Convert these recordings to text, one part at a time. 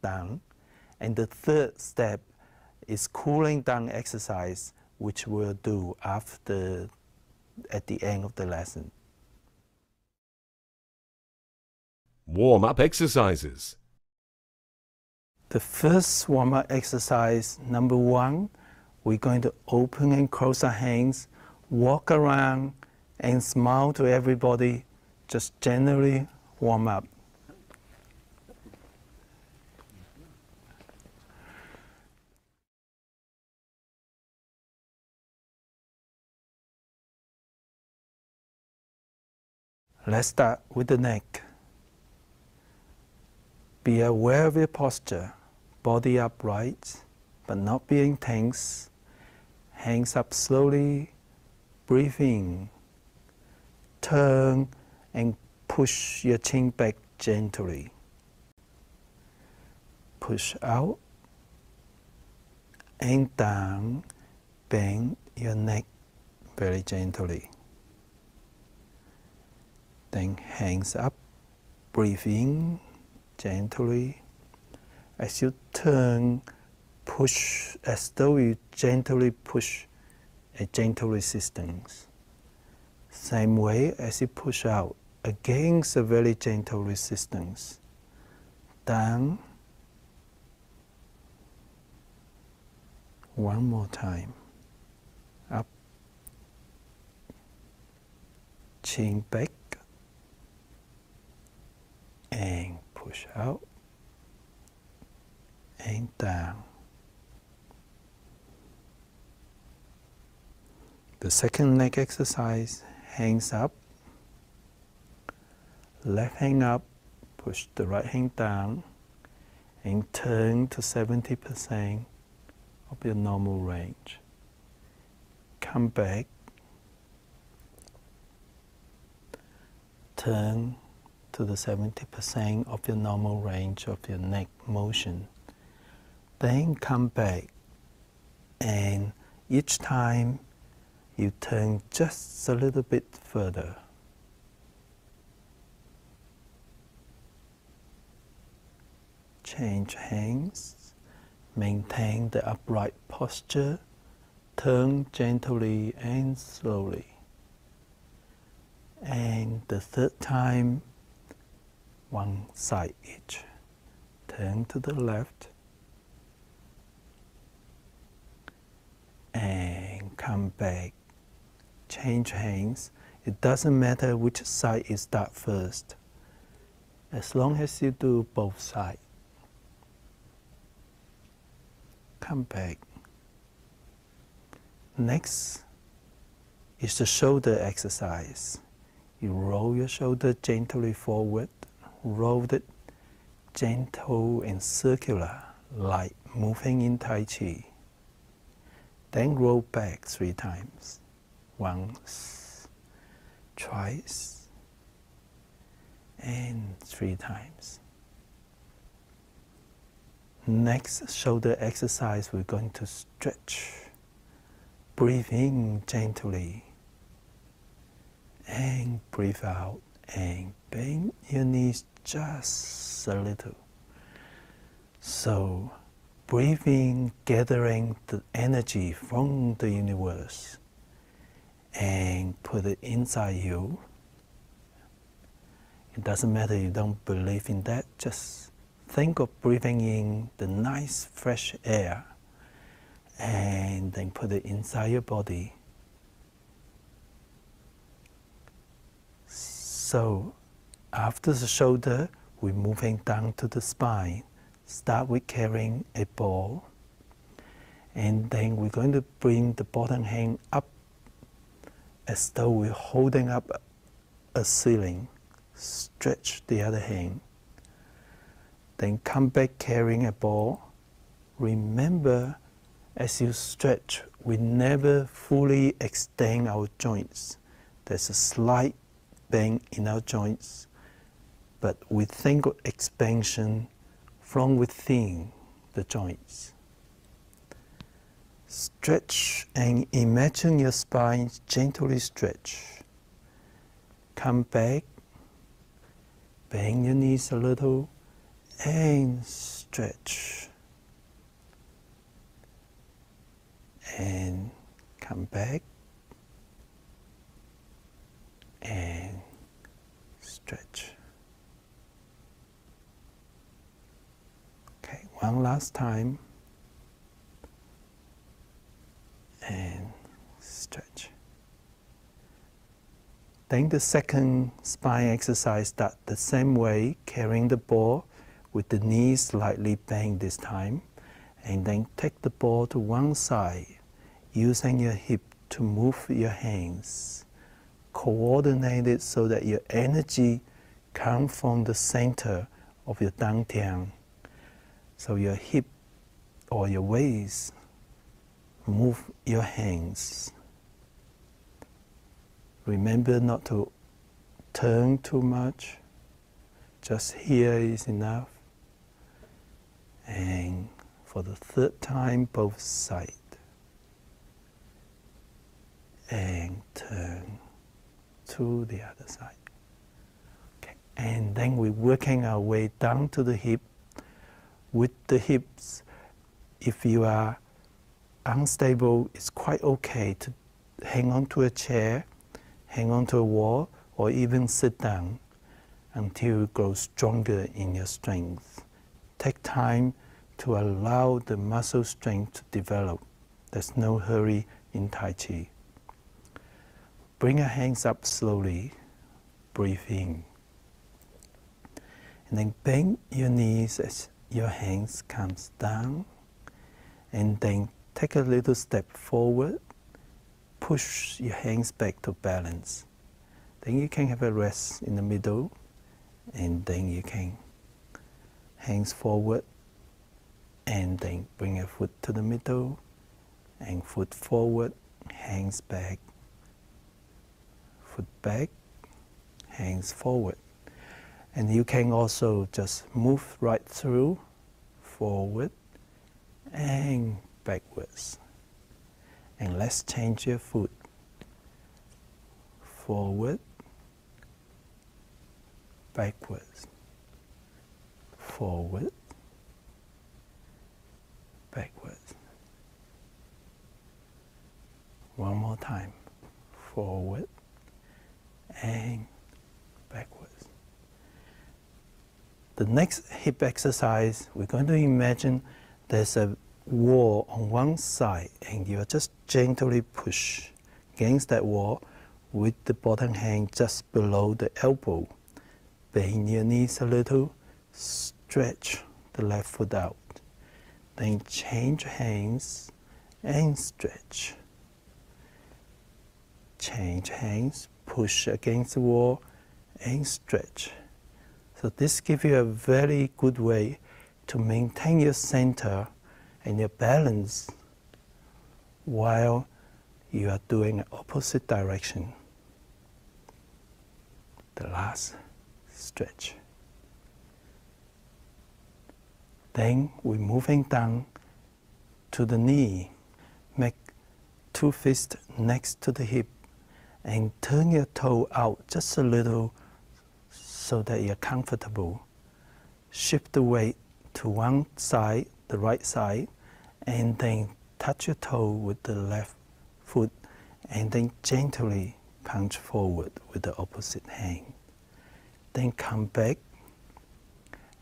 down. And the third step is cooling down exercise, which we'll do at the end of the lesson. Warm-up exercises. The first warm-up exercise, number 1, we're going to open and close our hands, walk around and smile to everybody, just generally warm up. Let's start with the neck. Be aware of your posture, body upright, but not being tense. Hands up slowly, breathe in. Turn and push your chin back gently. Push out and down, bend your neck very gently. Then hands up, breathe in gently. As you turn, push as though you gently push a gentle resistance. Same way as you push out against a very gentle resistance. Down. One more time. Up. Chin back. And push out. And down. The second leg exercise, hands up, left hand up, push the right hand down, and turn to 70% of your normal range. Come back, turn to the 70% of your normal range of your neck motion. Then come back, and each time you turn just a little bit further. Change hands, maintain the upright posture, turn gently and slowly. And the third time, one side each. Turn to the left and come back. Change hands. It doesn't matter which side you start first, as long as you do both sides. Come back. Next is the shoulder exercise. You roll your shoulder gently forward, roll it gentle and circular, like moving in Tai Chi. Then roll back 3 times. Once, twice, and 3 times. Next shoulder exercise, we're going to stretch. Breathe in gently, and breathe out, and bend your knees just a little. So, breathe in, gathering the energy from the universe, and put it inside you. It doesn't matter you don't believe in that, just think of breathing in the nice fresh air and then put it inside your body. So after the shoulder, we're moving down to the spine. Start with carrying a ball, and then we're going to bring the bottom hand up as though we're holding up a ceiling. Stretch the other hand. Then come back carrying a ball. Remember, as you stretch, we never fully extend our joints. There's a slight bend in our joints, but we think of expansion from within the joints. Stretch and imagine your spine gently stretch. Come back, bend your knees a little, and stretch. And come back and stretch. Okay, one last time and stretch. Then the second spine exercise start the same way, carrying the ball with the knees slightly bent this time, and then take the ball to one side, using your hip to move your hands. Coordinate it so that your energy comes from the center of your dantian. So your hip or your waist move your hands. Remember not to turn too much. Just here is enough. And for the third time, both sides. And turn to the other side. Okay. And then we're working our way down to the hip. With the hips, if you are unstable, it's quite okay to hang on to a chair, hang on to a wall, or even sit down until you grow stronger in your strength. Take time to allow the muscle strength to develop. There's no hurry in Tai Chi. Bring your hands up slowly, breathe in. And then bend your knees as your hands comes down. And then take a little step forward, push your hands back to balance. Then you can have a rest in the middle, and then you can hands forward, and then bring your foot to the middle, and foot forward, hands back, foot back, hands forward. And you can also just move right through, forward, and backwards. And let's change your foot. Forward, backwards, forward, backwards. One more time. Forward and backwards. The next hip exercise, we're going to imagine there's a wall on one side, and you just gently push against that wall with the bottom hand just below the elbow. Bend your knees a little, stretch the left foot out. Then change hands and stretch. Change hands, push against the wall and stretch. So this gives you a very good way to maintain your center and your balance while you are doing an opposite direction. The last stretch. Then we're moving down to the knee. Make two fists next to the hip and turn your toe out just a little so that you're comfortable. Shift the weight to one side, the right side, and then touch your toe with the left foot, and then gently punch forward with the opposite hand. Then come back,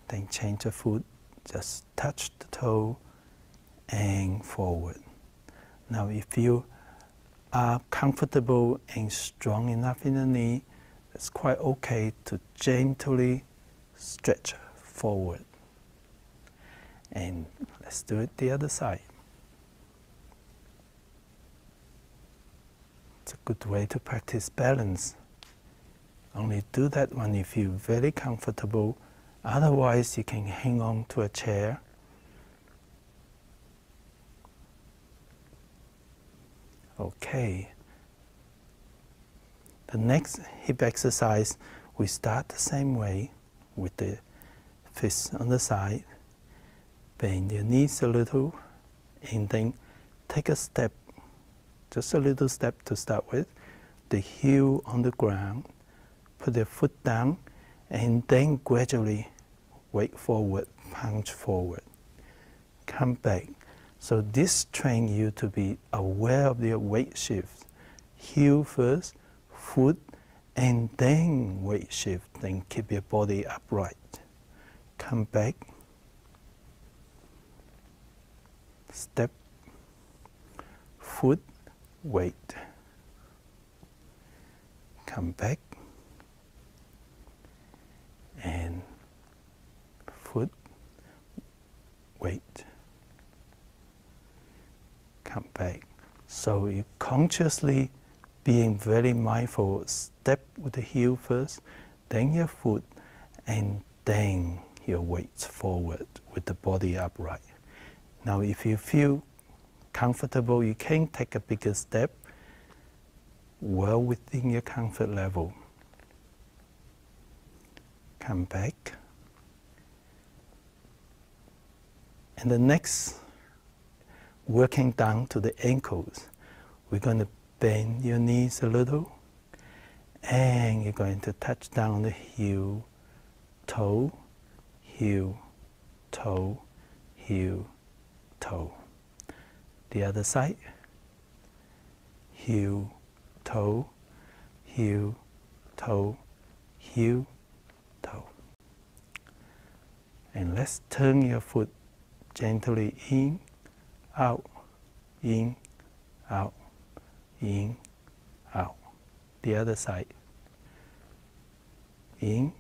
then change the foot, just touch the toe and forward. Now if you are comfortable and strong enough in the knee, it's quite okay to gently stretch forward. And let's do it the other side. It's a good way to practice balance. Only do that when you feel very comfortable. Otherwise, you can hang on to a chair. Okay. The next hip exercise, we start the same way with the fists on the side. Bend your knees a little, and then take a step, just a little step to start with. The heel on the ground, put the foot down, and then gradually weight forward punch forward, come back. So this trains you to be aware of your weight shift. Heel first, foot, and then weight shift. Then keep your body upright. Come back, step, foot, weight. Come back, and foot, weight. Come back. So you consciously being very mindful, step with the heel first, then your foot, and then your weights forward with the body upright. Now if you feel comfortable, you can take a bigger step, well within your comfort level. Come back. And the next, working down to the ankles, we're going to bend your knees a little, and you're going to touch down the heel, toe, heel, toe, heel, toe. The other side, heel, toe, heel, toe, heel, toe. And let's turn your foot gently in, out, in, out, in, out. The other side. In,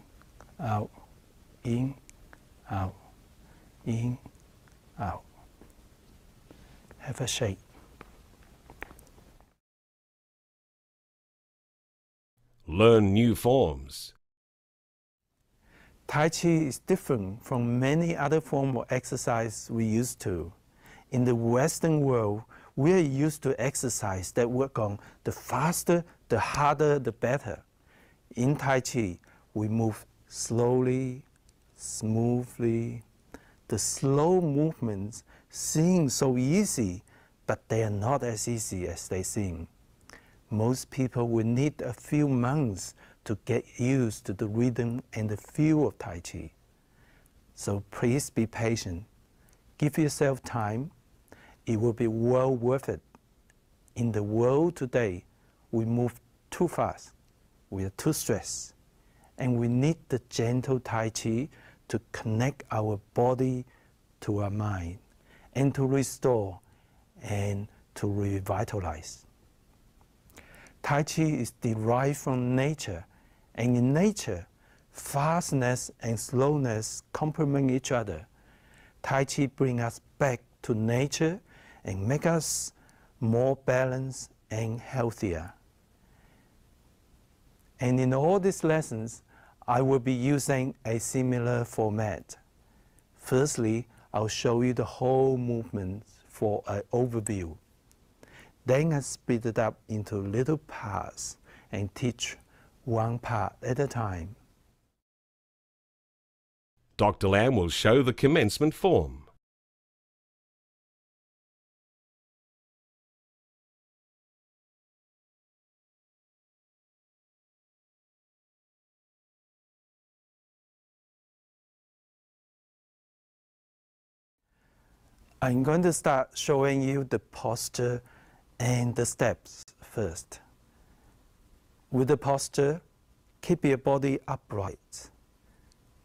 out, in, out, in, out. Have a shake. Learn new forms. Tai Chi is different from many other forms of exercise we used to. In the Western world, we are used to exercise that work on the faster, the harder, the better. In Tai Chi, we move slowly, smoothly. The slow movements seem so easy, but they are not as easy as they seem. Most people will need a few months to get used to the rhythm and the feel of Tai Chi. So please be patient. Give yourself time. It will be well worth it. In the world today, we move too fast. We are too stressed. And we need the gentle Tai Chi to connect our body to our mind and to restore and to revitalize. Tai Chi is derived from nature, and in nature, fastness and slowness complement each other. Tai Chi brings us back to nature and make us more balanced and healthier. And in all these lessons, I will be using a similar format. Firstly, I'll show you the whole movement for an overview. Then I split it up into little parts and teach one part at a time. Dr. Lam will show the commencement form. I'm going to start showing you the posture and the steps first. With the posture, keep your body upright,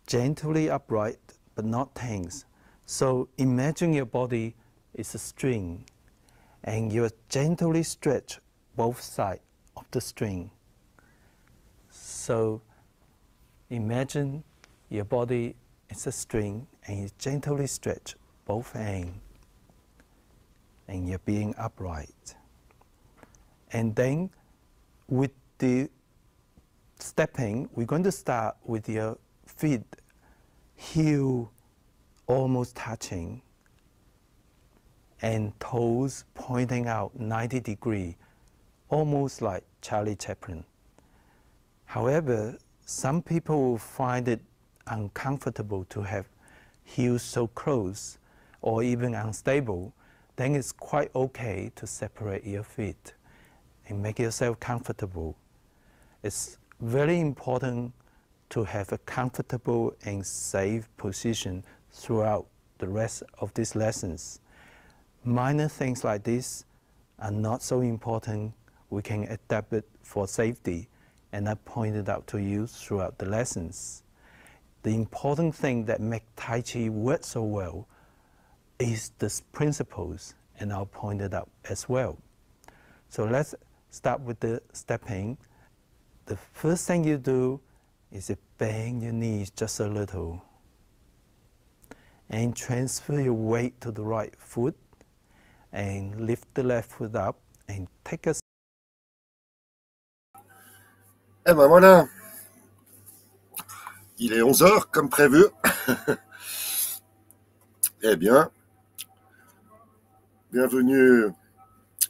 gently upright but not tense. So imagine your body is a string and you gently stretch both sides of the string. So imagine your body is a string and you gently stretch both ends and you're being upright. And then with the stepping, we're going to start with your feet, heel almost touching, and toes pointing out 90 degrees, almost like Charlie Chaplin. However, some people will find it uncomfortable to have heels so close or even unstable. Then it's quite okay to separate your feet and make yourself comfortable. It's very important to have a comfortable and safe position throughout the rest of these lessons. Minor things like this are not so important. We can adapt it for safety, and I pointed out to you throughout the lessons. The important thing that make Tai Chi work so well is the principles, and I'll point it out as well. So let's start with the stepping. The first thing you do is to bend your knees just a little and transfer your weight to the right foot and lift the left foot up and take a... Eh ben voilà, il est 11 h comme prévu. Eh bien, bienvenue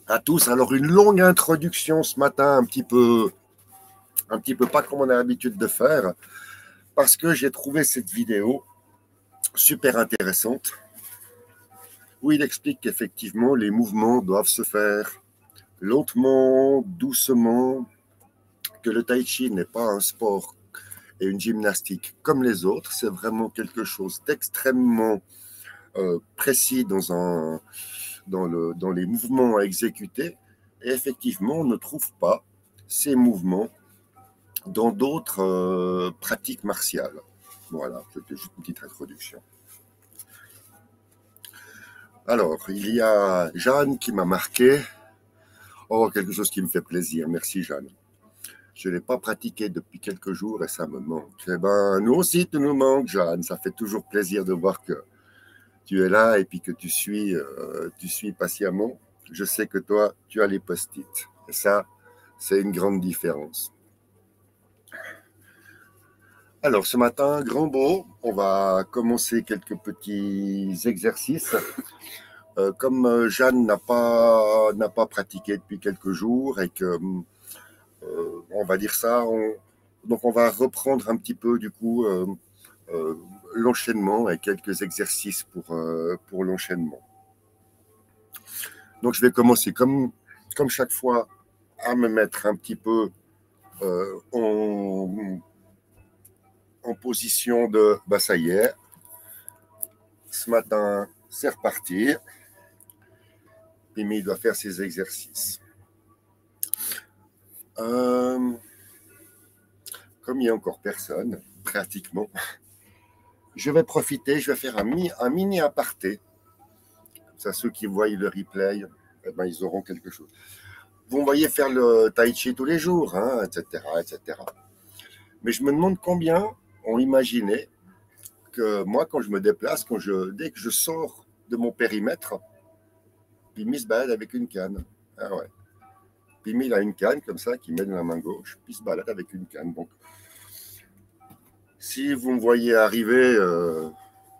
à tous. Alors une longue introduction ce matin, un petit peu pas comme on a l'habitude de faire, parce que j'ai trouvé cette vidéo super intéressante, où il explique qu'effectivement les mouvements doivent se faire lentement, doucement, que le tai chi n'est pas un sport et une gymnastique comme les autres, c'est vraiment quelque chose d'extrêmement précis dans les mouvements à exécuter, et effectivement on ne trouve pas ces mouvements dans d'autres pratiques martiales. Voilà, c'était juste une petite introduction. Alors, il y a Jeanne qui m'a marqué. Oh, quelque chose qui me fait plaisir. Merci, Jeanne. Je ne l'ai pas pratiqué depuis quelques jours et ça me manque. Eh ben, nous aussi, tu nous manques, Jeanne. Ça fait toujours plaisir de voir que tu es là et puis que tu suis patiemment. Je sais que toi, tu as les post-it. Et ça, c'est une grande différence. Alors, ce matin, grand beau, on va commencer quelques petits exercices. Comme Jeanne n'a pas pratiqué depuis quelques jours et que, on va dire ça, donc on va reprendre un petit peu du coup l'enchaînement et quelques exercices pour l'enchaînement. Donc je vais commencer comme chaque fois à me mettre un petit peu en position de ça y est, ce matin c'est reparti. Mimi doit faire ses exercices. Comme il n'y a encore personne, pratiquement, je vais profiter, je vais faire un mini aparté. Ça, ceux qui voient le replay, eh ben, ils auront quelque chose. Vous me voyez faire le tai chi tous les jours, hein, etc., etc. Mais je me demande combien ont imaginé que moi, quand je me déplace, dès que je sors de mon périmètre, Pimi se balade avec une canne. Ah ouais. Pimi, il a une canne comme ça, qu'il met dans la main gauche, puis il se balade avec une canne. Donc, si vous me voyez arriver,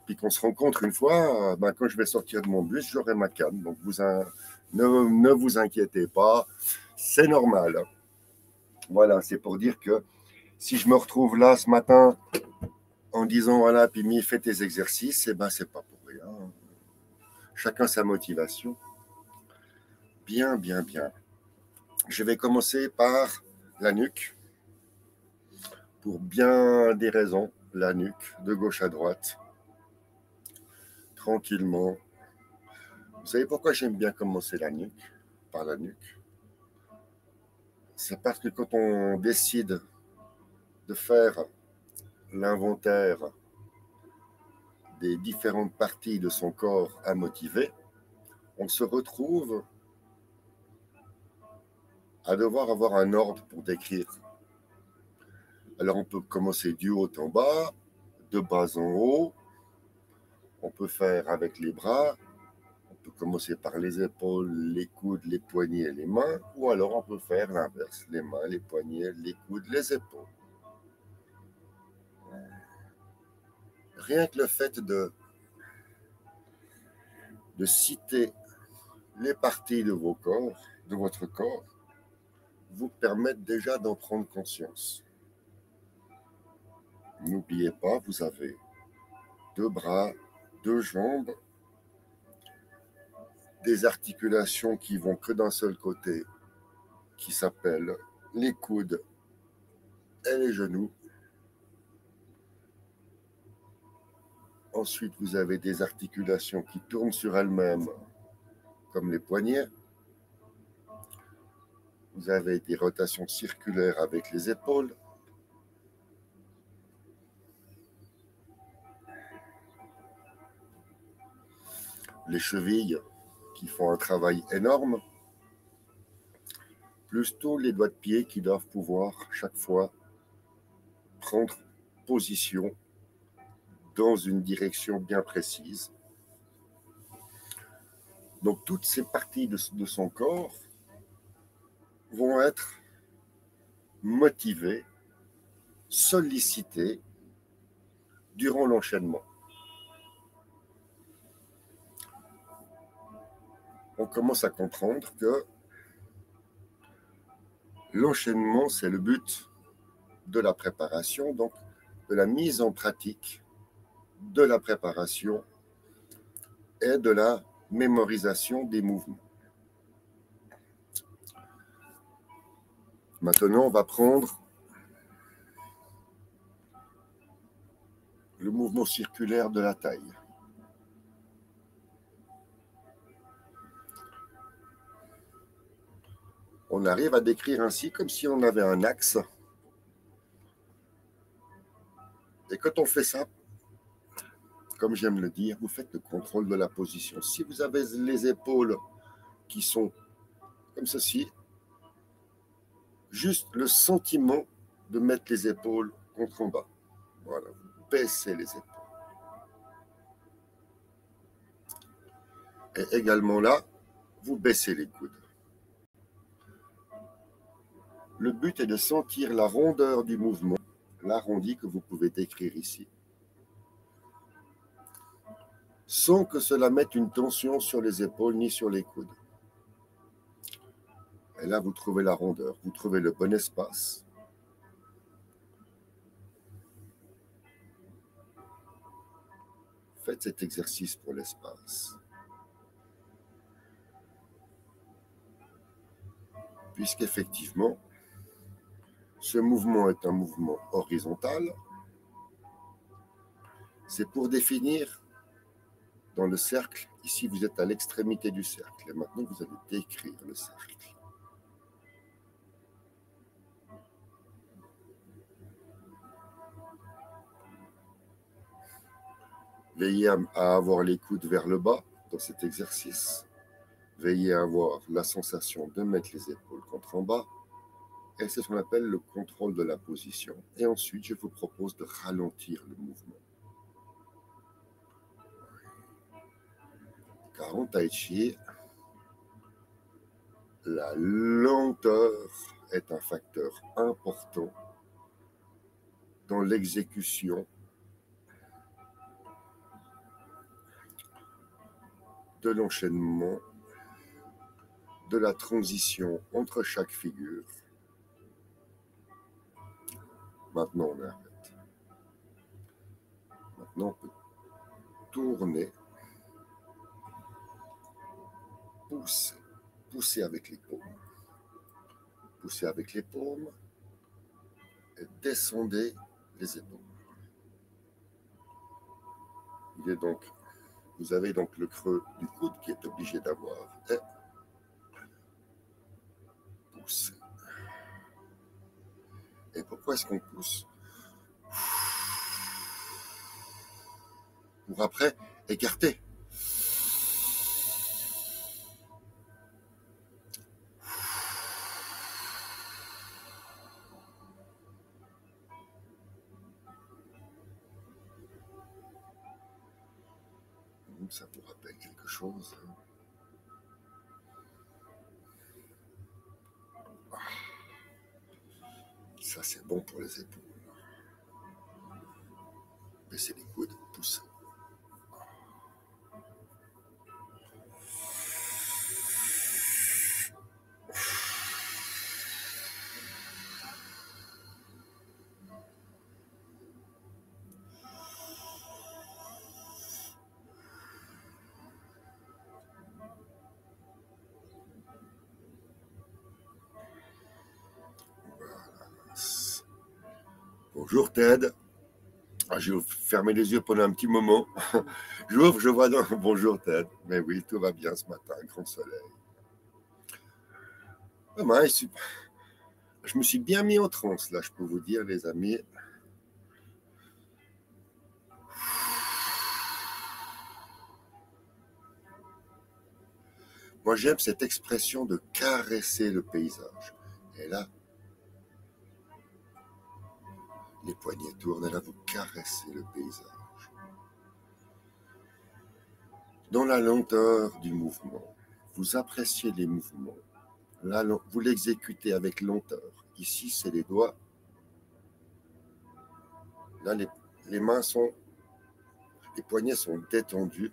puis qu'on se rencontre une fois, ben, quand je vais sortir de mon bus, j'aurai ma canne. Donc, ne vous inquiétez pas, c'est normal. Voilà, c'est pour dire que si je me retrouve là ce matin en disant, voilà, Pimi, fais tes exercices, eh ben, c'est pas pour rien. Chacun sa motivation. Bien, bien, bien. Je vais commencer par la nuque. Pour bien des raisons, la nuque, de gauche à droite. Tranquillement. Vous savez pourquoi j'aime bien commencer la nuque, par la nuque? C'est parce que quand on décide de faire l'inventaire des différentes parties de son corps à motiver, on se retrouve à devoir avoir un ordre pour décrire. Alors on peut commencer du haut en bas, de bas en haut, on peut faire avec les bras, on peut commencer par les épaules, les coudes, les poignets et les mains, ou alors on peut faire l'inverse, les mains, les poignets, les coudes, les épaules. Rien que le fait de citer les parties de votre corps, vous permettent déjà d'en prendre conscience. N'oubliez pas, vous avez 2 bras, 2 jambes, des articulations qui vont que d'un seul côté, qui s'appellent les coudes et les genoux. Ensuite, vous avez des articulations qui tournent sur elles-mêmes, comme les poignets. Vous avez des rotations circulaires avec les épaules. Les chevilles qui font un travail énorme, plus tous les doigts de pied qui doivent pouvoir chaque fois prendre position dans une direction bien précise. Donc toutes ces parties de son corps vont être motivées, sollicitées durant l'enchaînement. On commence à comprendre que l'enchaînement, c'est le but de la préparation, donc de la mise en pratique de la préparation et de la mémorisation des mouvements. Maintenant, on va prendre le mouvement circulaire de la taille. On arrive à décrire ainsi comme si on avait un axe. Et quand on fait ça, comme j'aime le dire, vous faites le contrôle de la position. Si vous avez les épaules qui sont comme ceci, juste le sentiment de mettre les épaules contre en bas. Voilà, vous baissez les épaules. Et également là, vous baissez les coudes. Le but est de sentir la rondeur du mouvement, l'arrondi que vous pouvez décrire ici, sans que cela mette une tension sur les épaules ni sur les coudes. Et là, vous trouvez la rondeur, vous trouvez le bon espace. Faites cet exercice pour l'espace. Puisqu'effectivement, ce mouvement est un mouvement horizontal. C'est pour définir dans le cercle. Ici, vous êtes à l'extrémité du cercle. Et maintenant, vous allez décrire le cercle. Veillez à avoir les coudes vers le bas dans cet exercice. Veillez à avoir la sensation de mettre les épaules contre en bas. Et c'est ce qu'on appelle le contrôle de la position. Et ensuite, je vous propose de ralentir le mouvement. Car en tai chi, la lenteur est un facteur important dans l'exécution de l'enchaînement, de la transition entre chaque figure. Maintenant, on arrête. Maintenant, on peut tourner, pousser, pousser avec les paumes. Poussez avec les paumes et descendez les épaules. Vous avez donc le creux du coude qui est obligé d'avoir. Et poussez. Et pourquoi est-ce qu'on pousse? Pour après écarter. Ça vous rappelle quelque chose? Ça, c'est bon pour les épaules. Baissez les coudes, poussez. Bonjour Ted. J'ai fermé les yeux pendant un petit moment. J'ouvre, je vois dans... Bonjour Ted. Mais oui, tout va bien ce matin, grand soleil. Ah ben, je me suis bien mis en transe, là, je peux vous dire, les amis. Moi, j'aime cette expression de caresser le paysage. Et là, les poignets tournent, et là, vous caressez le paysage. Dans la lenteur du mouvement, vous appréciez les mouvements. Là, vous l'exécutez avec lenteur. Ici, c'est les doigts. Là, les mains sont... Les poignets sont détendus.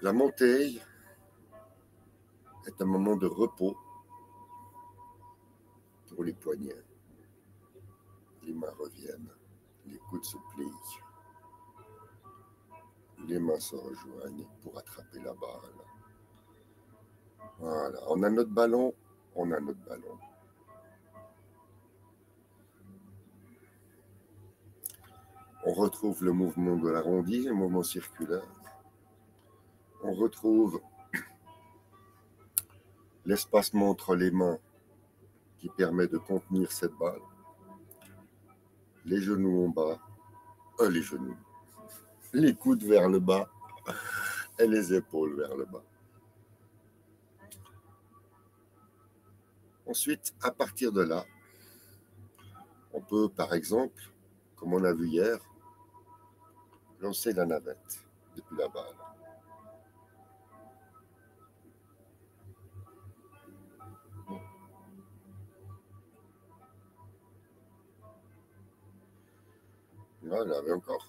La montée est un moment de repos pour les poignets. Les mains reviennent, les coudes se plient. Les mains se rejoignent pour attraper la balle. Voilà, on a notre ballon, on a notre ballon. On retrouve le mouvement de l'arrondi, le mouvement circulaire. On retrouve l'espacement entre les mains qui permet de contenir cette balle. Les genoux en bas, les genoux, les coudes vers le bas et les épaules vers le bas. Ensuite, à partir de là, on peut, par exemple, comme on a vu hier, lancer la navette depuis la balle. Voilà, mais encore.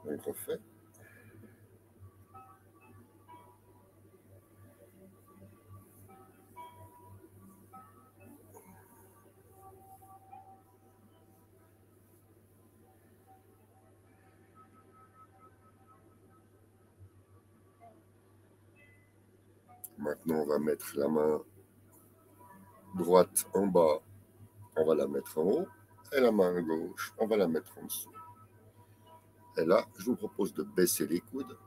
Donc on fait. Maintenant, on va mettre la main droite en bas, on va la mettre en haut, et la main gauche, on va la mettre en dessous. Et là, je vous propose de baisser les coudes,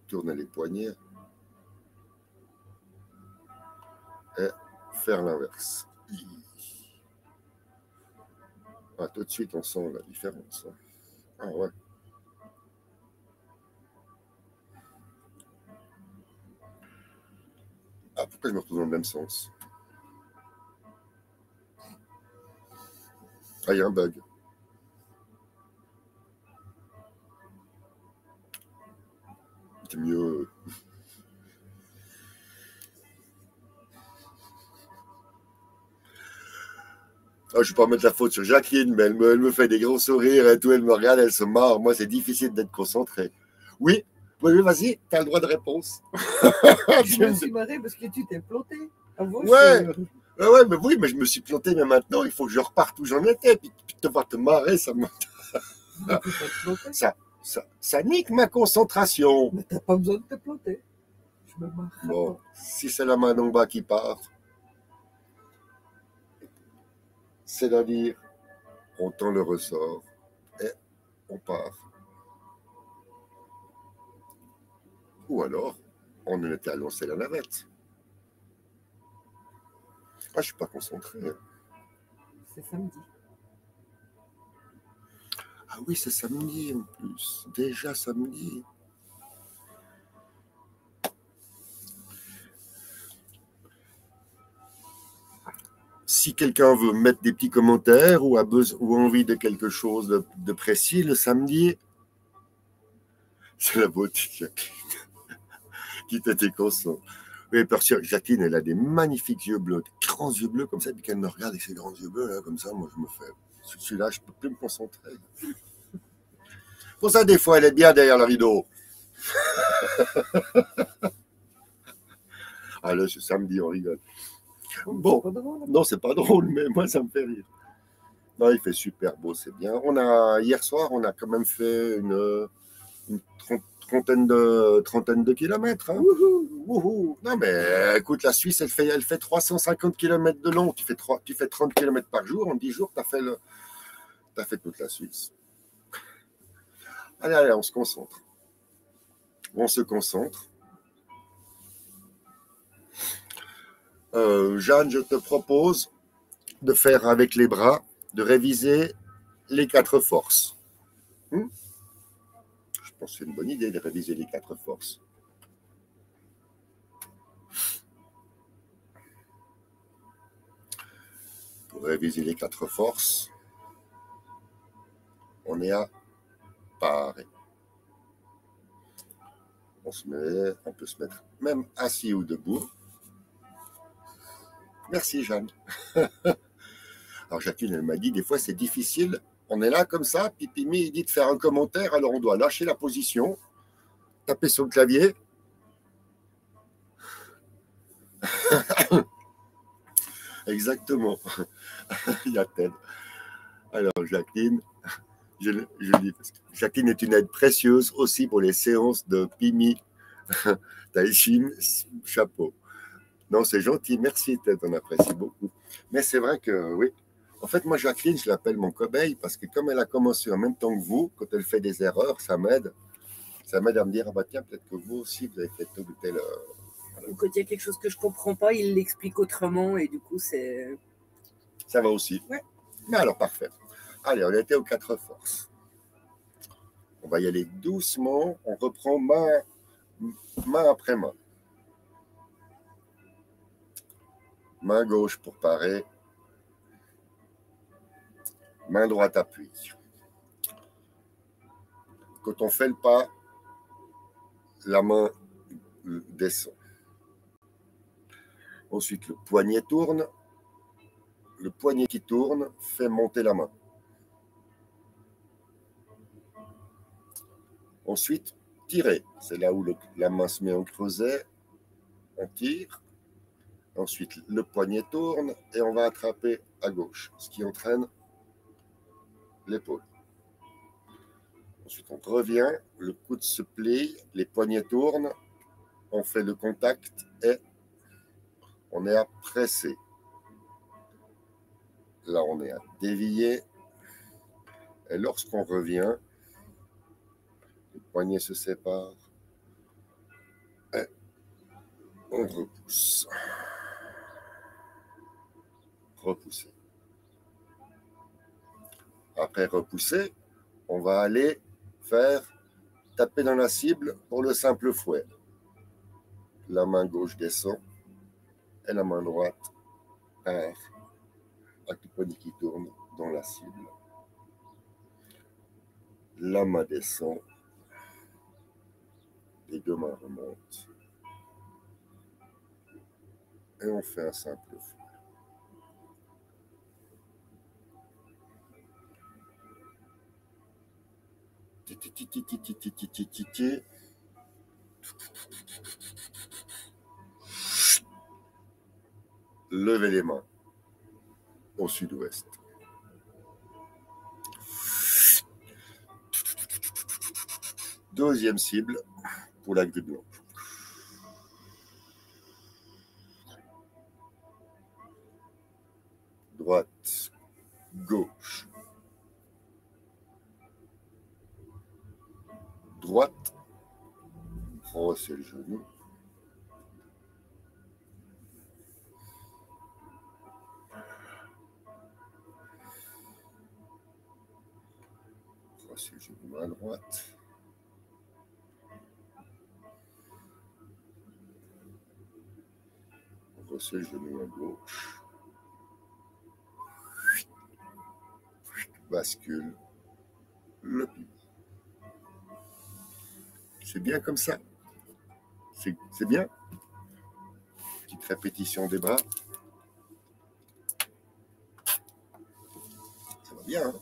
tourner les poignets, et faire l'inverse. Ah, tout de suite, on sent la différence. Ah ouais. Ah, pourquoi je me retrouve dans le même sens? Ah, il y a un bug. C'est mieux. Ah, je ne vais pas mettre la faute sur Jacqueline, mais elle me fait des gros sourires et tout, elle me regarde, elle se marre. Moi, c'est difficile d'être concentré. Oui, vas-y, tu as le droit de réponse. Je me suis marré parce que tu t'es planté. Ouais. Ouais, mais oui, mais je me suis planté, mais maintenant, il faut que je reparte où j'en étais. Puis te voir te marrer, ça me... ça nique ma concentration. Mais t'as pas besoin de te planter. Je me marre. Bon, si c'est la main d'en bas qui part, c'est-à-dire, on tend le ressort et on part. Ou alors, on en était à lancer la navette. Ah, je suis pas concentré. C'est samedi. Ah oui, c'est samedi en plus. Déjà samedi. Si quelqu'un veut mettre des petits commentaires ou a envie de quelque chose de précis le samedi, c'est la beauté de Jacqueline qui t'était constant. Oui, parce que Jacqueline, elle a des magnifiques yeux bleus, des grands yeux bleus comme ça, puis qu'elle me regarde avec ses grands yeux bleus, là, comme ça, moi je me fais. Celui-là, je ne peux plus me concentrer. Pour ça, des fois, elle est bien derrière le rideau. Ah là, ce samedi, on rigole. Bon, non, c'est pas drôle, mais moi, ça me fait rire. Non, il fait super beau, c'est bien. Hier soir, on a quand même fait une trentaine de kilomètres. Hein. Wouhou. Non, mais écoute, la Suisse, elle fait 350 km de long. Tu fais 30 km par jour. En 10 jours, tu as fait toute la Suisse. Allez, on se concentre. On se concentre. Jeanne, je te propose de faire avec les bras, de réviser les 4 forces. Je pense que c'est une bonne idée de réviser les 4 forces. Pour réviser les 4 forces, on est à parer. On peut se mettre même assis ou debout. Merci Jeanne. Alors Jacqueline, elle m'a dit, des fois c'est difficile. On est là comme ça, puis Pimi il dit de faire un commentaire, alors on doit lâcher la position, taper sur le clavier. Exactement. Il y a telle. Alors Jacqueline, je dis, Jacqueline est une aide précieuse aussi pour les séances de Pimi, Taïchim, chapeau. Non, c'est gentil, merci Ted, on apprécie beaucoup. Mais c'est vrai que oui. En fait, moi, Jacqueline, je l'appelle mon cobaye parce que comme elle a commencé en même temps que vous, quand elle fait des erreurs, ça m'aide. Ça m'aide à me dire, ah bah tiens, peut-être que vous aussi, vous avez fait tel ou tel. Ou quand il y a quelque chose que je ne comprends pas, il l'explique autrement et du coup, c'est... Ça va aussi. Ouais. Mais alors, parfait. Allez, on était aux 4 forces. On va y aller doucement. On reprend main après main. Main gauche pour parer. Main droite appui. Quand on fait le pas, la main descend. Ensuite, le poignet tourne. Le poignet qui tourne fait monter la main. Ensuite, tirer. C'est là où la main se met en creuset. On tire. Ensuite, le poignet tourne et on va attraper à gauche, ce qui entraîne l'épaule. Ensuite, on revient, le coude se plie, les poignets tournent, on fait le contact et on est à presser. Là, on est à dévier. Et lorsqu'on revient, les poignets se séparent et on repousse. Repousser. Après repousser, on va aller faire taper dans la cible pour le simple fouet. La main gauche descend et la main droite part avec le poignet qui tourne dans la cible. La main descend, les deux mains remontent et on fait un simple fouet. Levez les mains au sud-ouest. Deuxième cible pour la grille blanche. Droite, gauche. Droite, brossez le genou. Brossez le genou à droite. Brossez le genou à gauche. Bascule le pied. C'est bien comme ça. C'est bien. Petite répétition des bras. Ça va bien, hein?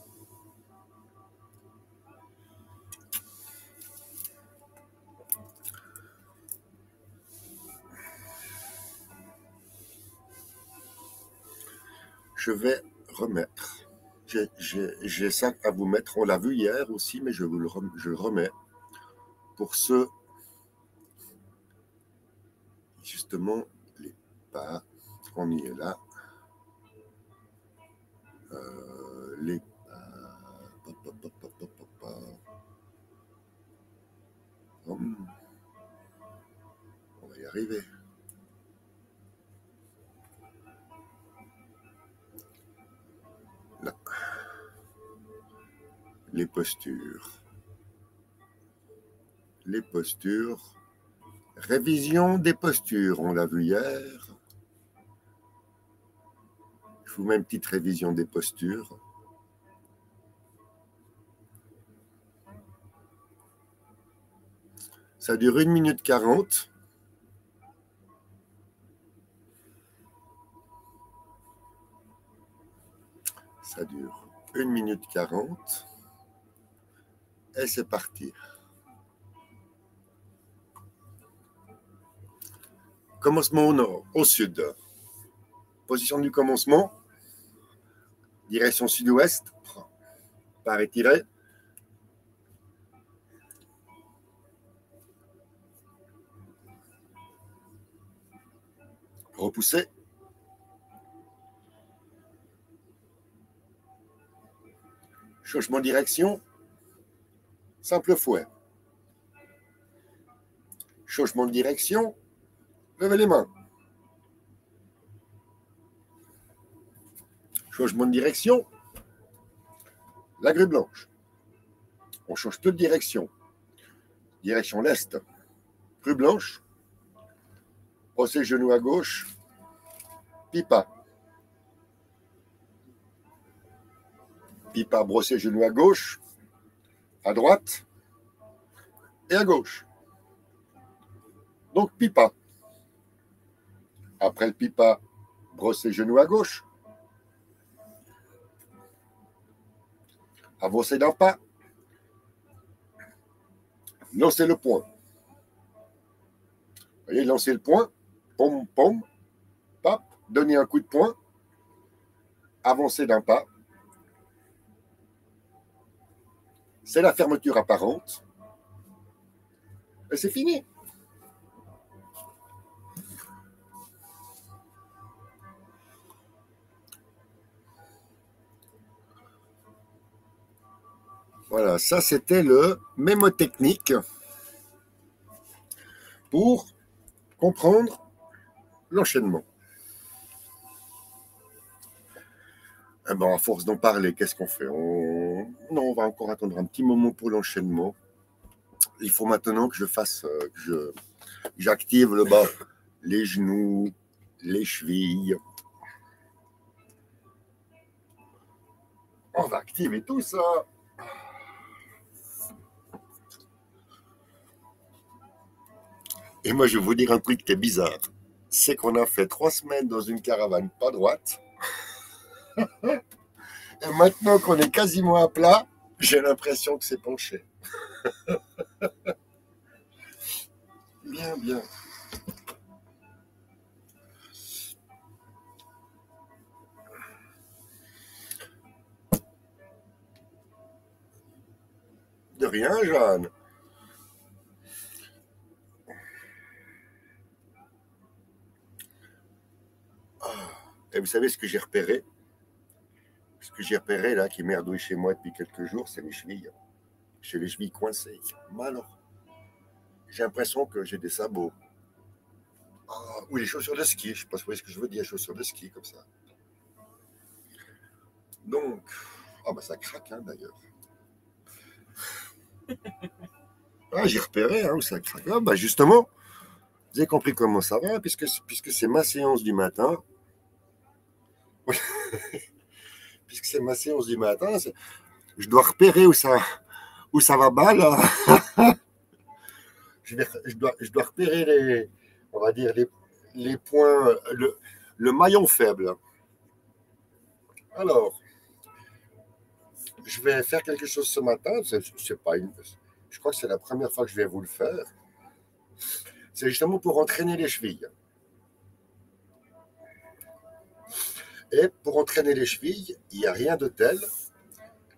Je vais remettre. J'ai ça à vous mettre. On l'a vu hier aussi, mais je le remets. pour ceux, justement, les pas, on y est là. Les pas, on va y arriver. Là. Les postures. Les postures. Révision des postures, on l'a vu hier. Je vous mets une petite révision des postures. Ça dure 1 minute 40. Ça dure 1 minute 40. Et c'est parti. Commencement au nord, au sud. Position du commencement. Direction sud-ouest. Pas étiré. Repousser. Changement de direction. Simple fouet. Changement de direction. Levez les mains. Changement de direction. La grue blanche. On change plus de direction. Direction l'est. Grue blanche. Brossez genou à gauche. Pipa. Pipa, brossez genou à gauche. À droite. Et à gauche. Donc pipa. Après le pipa, brossez genou à gauche. Avancez d'un pas. Lancez le poing. Vous voyez, lancez le poing. Pom, pom. Pap. Donnez un coup de poing. Avancez d'un pas. C'est la fermeture apparente. Et c'est fini. Voilà, ça c'était le mémotechnique pour comprendre l'enchaînement. Eh ben, à force d'en parler, qu'est-ce qu'on fait? Non, on va encore attendre un petit moment pour l'enchaînement. Il faut maintenant que je fasse, j'active le bas, les genoux, les chevilles. On va activer tout ça. Et moi, je vais vous dire un truc qui est bizarre. C'est qu'on a fait 3 semaines dans une caravane pas droite. Et maintenant qu'on est quasiment à plat, j'ai l'impression que c'est penché. Bien, bien. De rien, Jeanne. Et vous savez ce que j'ai repéré? Ce que j'ai repéré là, qui merdouille chez moi depuis quelques jours, c'est les chevilles. J'ai les chevilles coincées. Mais alors, j'ai l'impression que j'ai des sabots. Ou les chaussures de ski. Je ne sais pas si vous voyez ce que je veux dire, chaussures de ski comme ça. Donc, ça craque hein, d'ailleurs. J'ai repéré où ça craque. Justement, vous avez compris comment ça va, puisque c'est ma séance du matin. Puisque c'est ma séance du matin, je dois repérer où ça va bas là. je dois repérer les points, le maillon faible. Alors, je vais faire quelque chose ce matin. Je crois que c'est la première fois que je vais vous le faire. C'est justement pour entraîner les chevilles. Et pour entraîner les chevilles, il n'y a rien de tel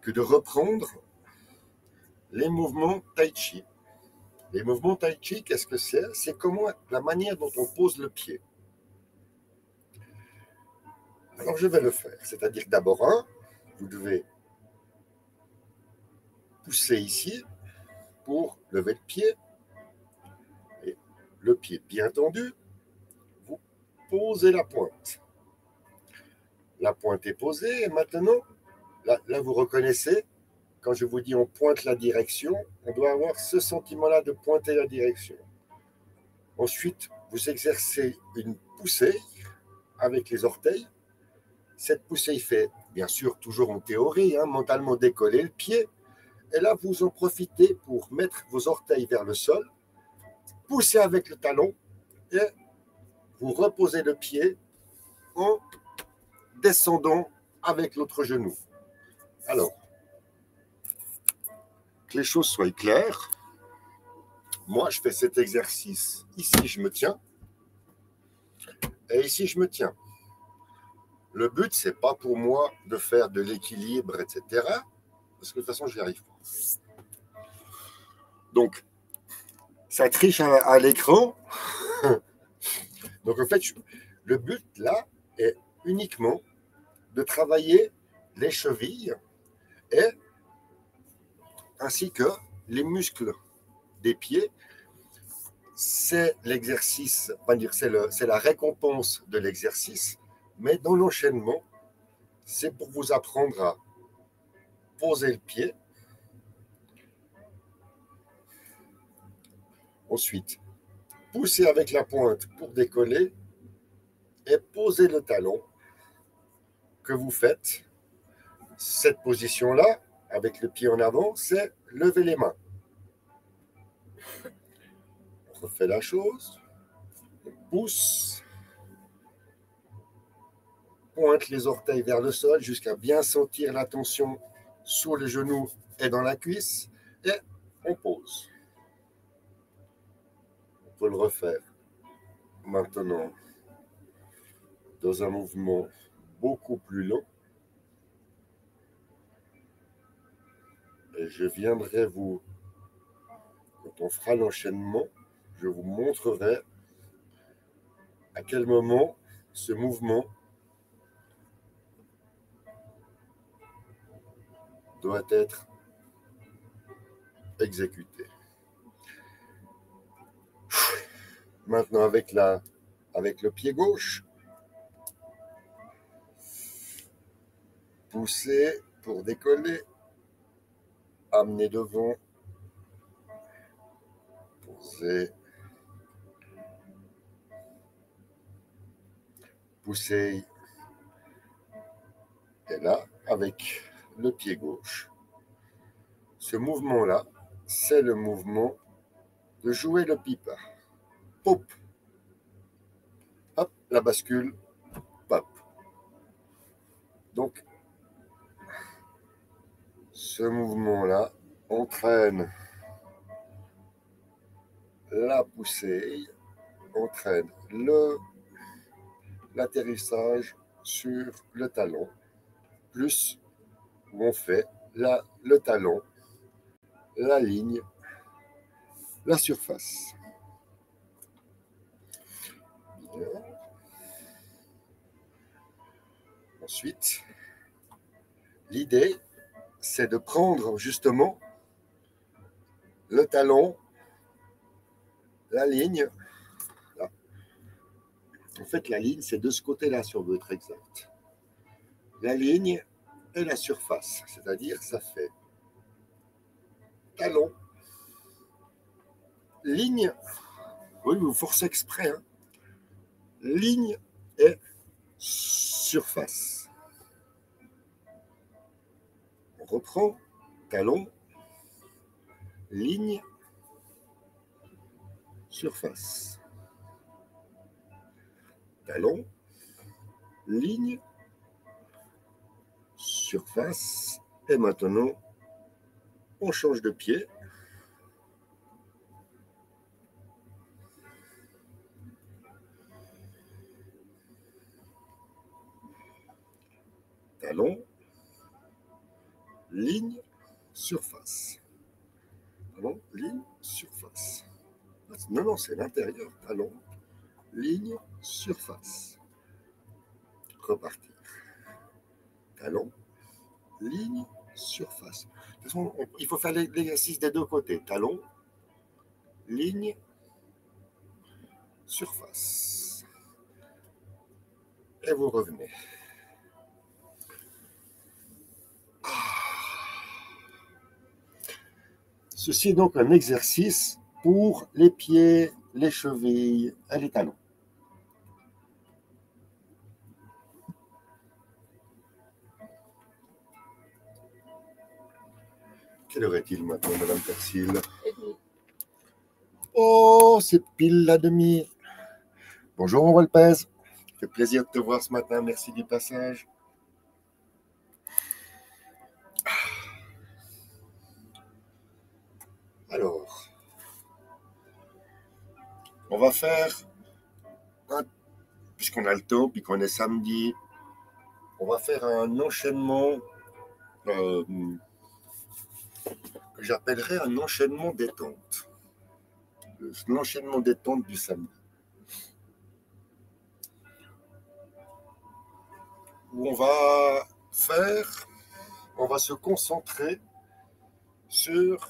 que de reprendre les mouvements tai chi. Les mouvements tai chi, qu'est-ce que c'est? C'est comment la manière dont on pose le pied. Alors je vais le faire. C'est-à-dire que d'abord, vous devez pousser ici pour lever le pied. Et le pied bien tendu, vous posez la pointe. La pointe est posée et maintenant, là vous reconnaissez, quand je vous dis on pointe la direction, on doit avoir ce sentiment-là de pointer la direction. Ensuite, vous exercez une poussée avec les orteils. Cette poussée fait, bien sûr, toujours en théorie, mentalement décoller le pied. Et là, vous en profitez pour mettre vos orteils vers le sol, pousser avec le talon et vous reposez le pied en descendant avec l'autre genou. Alors, que les choses soient claires, moi, je fais cet exercice. Ici, je me tiens. Et ici, je me tiens. Le but, ce n'est pas pour moi de faire de l'équilibre, etc. Parce que de toute façon, je n'y arrive pas. Donc, ça triche à l'écran. Donc, en fait, le but, là, est uniquement de travailler les chevilles et ainsi que les muscles des pieds. C'est l'exercice, on va dire, c'est la récompense de l'exercice, mais dans l'enchaînement, c'est pour vous apprendre à poser le pied. Ensuite, pousser avec la pointe pour décoller et poser le talon que vous faites. Cette position-là, avec le pied en avant, c'est lever les mains. On refait la chose. On pousse. Pointe les orteils vers le sol jusqu'à bien sentir la tension sous les genoux et dans la cuisse. Et on pose. On peut le refaire maintenant dans un mouvement beaucoup plus long. Et je viendrai quand on fera l'enchaînement, je vous montrerai à quel moment ce mouvement doit être exécuté. Maintenant, avec le pied gauche, pousser pour décoller, amener devant, poser, pousser, et là, avec le pied gauche. Ce mouvement-là, c'est le mouvement de jouer le pipa. Pop. Hop, la bascule, pop. Donc, ce mouvement-là entraîne la poussée, entraîne l'atterrissage sur le talon, plus où on fait le talon, la ligne, la surface. Bien. Ensuite, l'idée, c'est de prendre justement le talon, la ligne. Là. En fait, la ligne, c'est de ce côté-là, si on veut être exact. La ligne et la surface, c'est-à-dire ça fait talon, ligne, oui, vous forcez exprès, ligne et surface. On reprend talon, ligne, surface. Talon, ligne, surface. Et maintenant, on change de pied. Talon, ligne, surface. talon, ligne, surface. Non, non, c'est l'intérieur, talon, ligne, surface. Repartir. Talon, ligne, surface. De toute façon, il faut faire l'exercice des deux côtés. Talon, ligne, surface. Et vous revenez. Ceci est donc un exercice pour les pieds, les chevilles et les talons. Quelle heure est-il maintenant, Madame Persil? Oh, c'est pile la demi. Bonjour, mon Volpez. Ça fait plaisir de te voir ce matin. Merci du passage. Alors, on va faire, puisqu'on a le temps, puis qu'on est samedi, on va faire un enchaînement que j'appellerais un enchaînement détente. L'enchaînement détente du samedi. Où on va se concentrer sur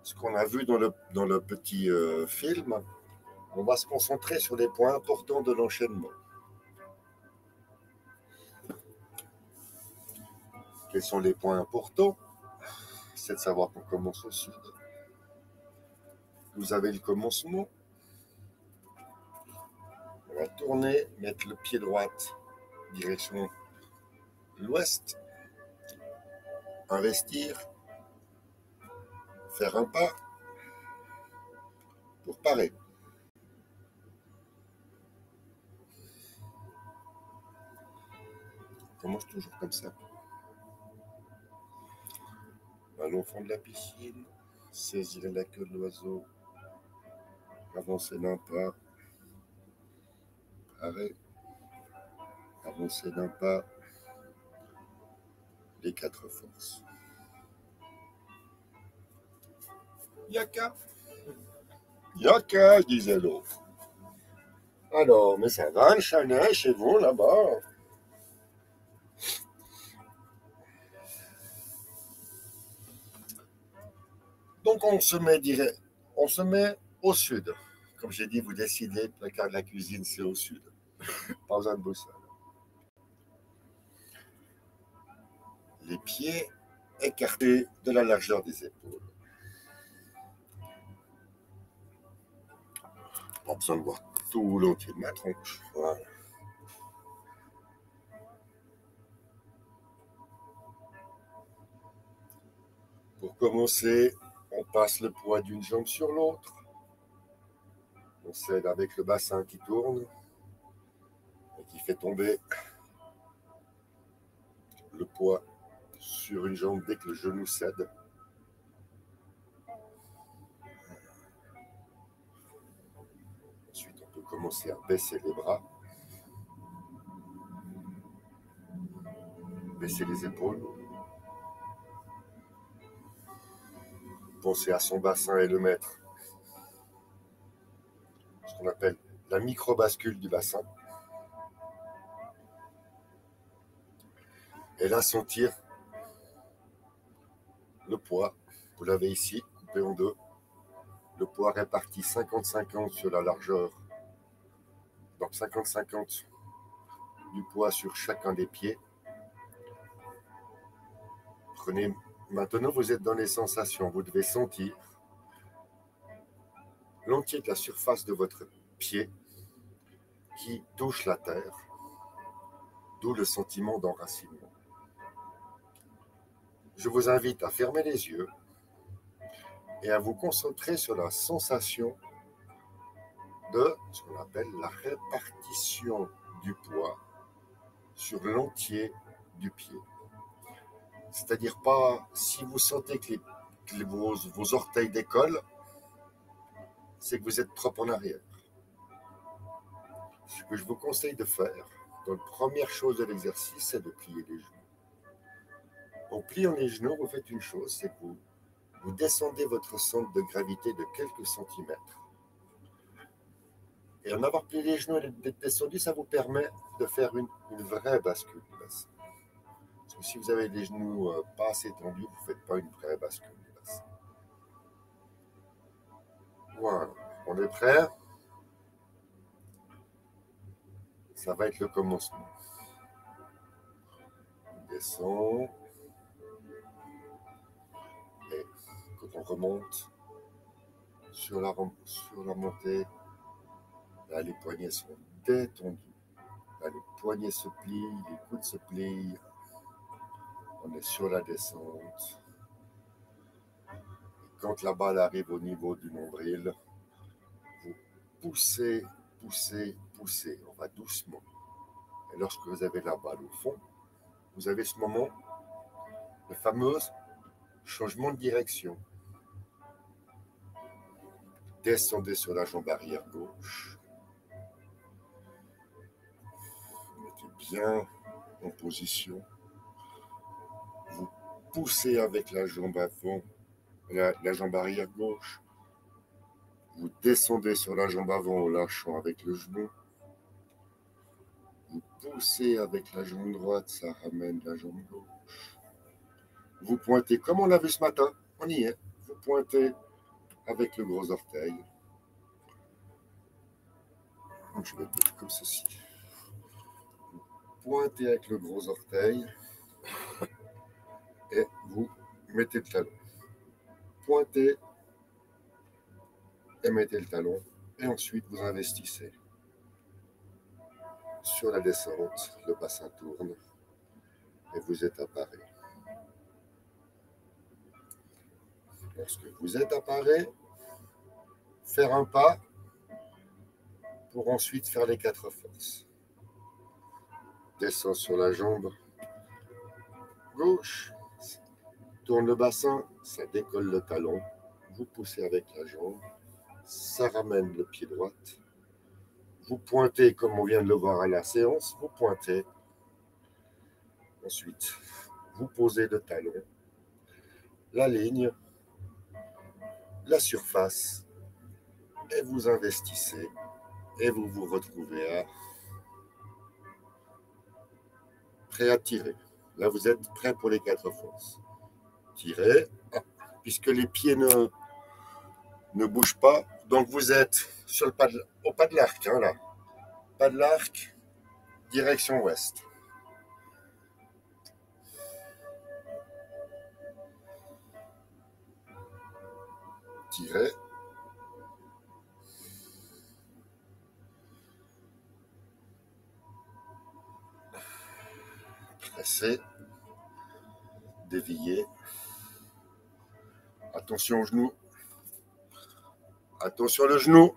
ce qu'on a vu dans le petit film. On va se concentrer sur les points importants de l'enchaînement. Quels sont les points importants? C'est de savoir qu'on commence au sud. Vous avez le commencement. On va tourner, mettre le pied droit direction l'ouest. Investir. Faire un pas pour parer. On commence toujours comme ça. Allons au fond de la piscine. Saisir la queue de l'oiseau. Avancer d'un pas. Parer. Avancer d'un pas. Les quatre forces. Yaka. Yaka, disait l'autre. Alors, mais ça va le chalet chez vous là-bas? Donc on se met au sud. Comme j'ai dit, vous décidez, le placard de la cuisine, c'est au sud. Pas besoin de boussole. Les pieds écartés de la largeur des épaules. Pas besoin de voir tout l'entier de ma tronche. Voilà. Pour commencer, on passe le poids d'une jambe sur l'autre. On s'aide avec le bassin qui tourne et qui fait tomber le poids sur une jambe dès que le genou cède. Ensuite, on peut commencer à baisser les bras, baisser les épaules. Penser à son bassin et le mettre. Ce qu'on appelle la micro-bascule du bassin. Et là, sentir le poids. Vous l'avez ici, coupé en deux. Le poids réparti 50-50 sur la largeur. Donc 50-50 du poids sur chacun des pieds. Prenez. Maintenant, vous êtes dans les sensations. Vous devez sentir l'entier de la surface de votre pied qui touche la terre, d'où le sentiment d'enracinement. Je vous invite à fermer les yeux et à vous concentrer sur la sensation de ce qu'on appelle la répartition du poids sur l'entier du pied. C'est-à-dire pas si vous sentez que vos orteils décollent, c'est que vous êtes trop en arrière. Ce que je vous conseille de faire, donc première chose de l'exercice, c'est de plier les genoux. En pliant les genoux, vous faites une chose, c'est que vous Vous descendez votre centre de gravité de quelques centimètres. Et en avoir plié les genoux et d'être descendu, ça vous permet de faire une vraie bascule du bassin. Parce que si vous avez les genoux pas assez tendus, vous ne faites pas une vraie bascule du bassin. Voilà, on est prêt? Ça va être le commencement. On descend. Et quand on remonte sur la montée, là, les poignets sont détendus. Là, les poignets se plient, les coudes se plient. On est sur la descente. Et quand la balle arrive au niveau du nombril, vous poussez, poussez, poussez. On va doucement. Et lorsque vous avez la balle au fond, vous avez ce moment, le fameux changement de direction. Descendez sur la jambe arrière gauche. Mettez bien en position. Vous poussez avec la jambe avant, la jambe arrière gauche. Vous descendez sur la jambe avant en lâchant avec le genou. Vous poussez avec la jambe droite, ça ramène la jambe gauche. Vous pointez comme on l'a vu ce matin, on y est. Vous pointez avec le gros orteil. Donc je vais le mettre comme ceci. Vous pointez avec le gros orteil et vous mettez le talon. Pointez et mettez le talon. Et ensuite vous investissez. Sur la descente, le bassin tourne et vous êtes appareil. Lorsque vous êtes appareil, faire un pas pour ensuite faire les 4 forces. Descend sur la jambe gauche, tourne le bassin, ça décolle le talon, vous poussez avec la jambe, ça ramène le pied droit, vous pointez comme on vient de le voir à la séance, vous pointez, ensuite vous posez le talon, la ligne, la surface, et vous investissez, et vous vous retrouvez à prêt à tirer. Là, vous êtes prêt pour les 4 forces. Tirez, puisque les pieds ne bougent pas, donc vous êtes sur au pas de l'arc, hein, là. Pas de l'arc, direction ouest. Tirez. Pressez. Déviez. Attention au genou. Attention le genou.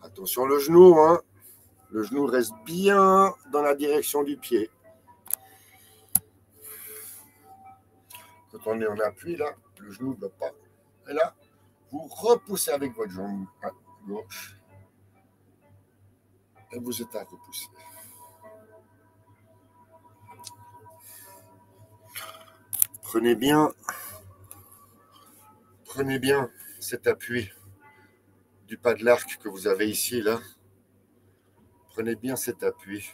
Attention le genou, hein. Le genou reste bien dans la direction du pied. Quand on est en appui, là, le genou ne va pas. Et là, vous repoussez avec votre jambe gauche. Et vous êtes à repousser. Prenez bien cet appui du pas de l'arc que vous avez ici, là. Prenez bien cet appui.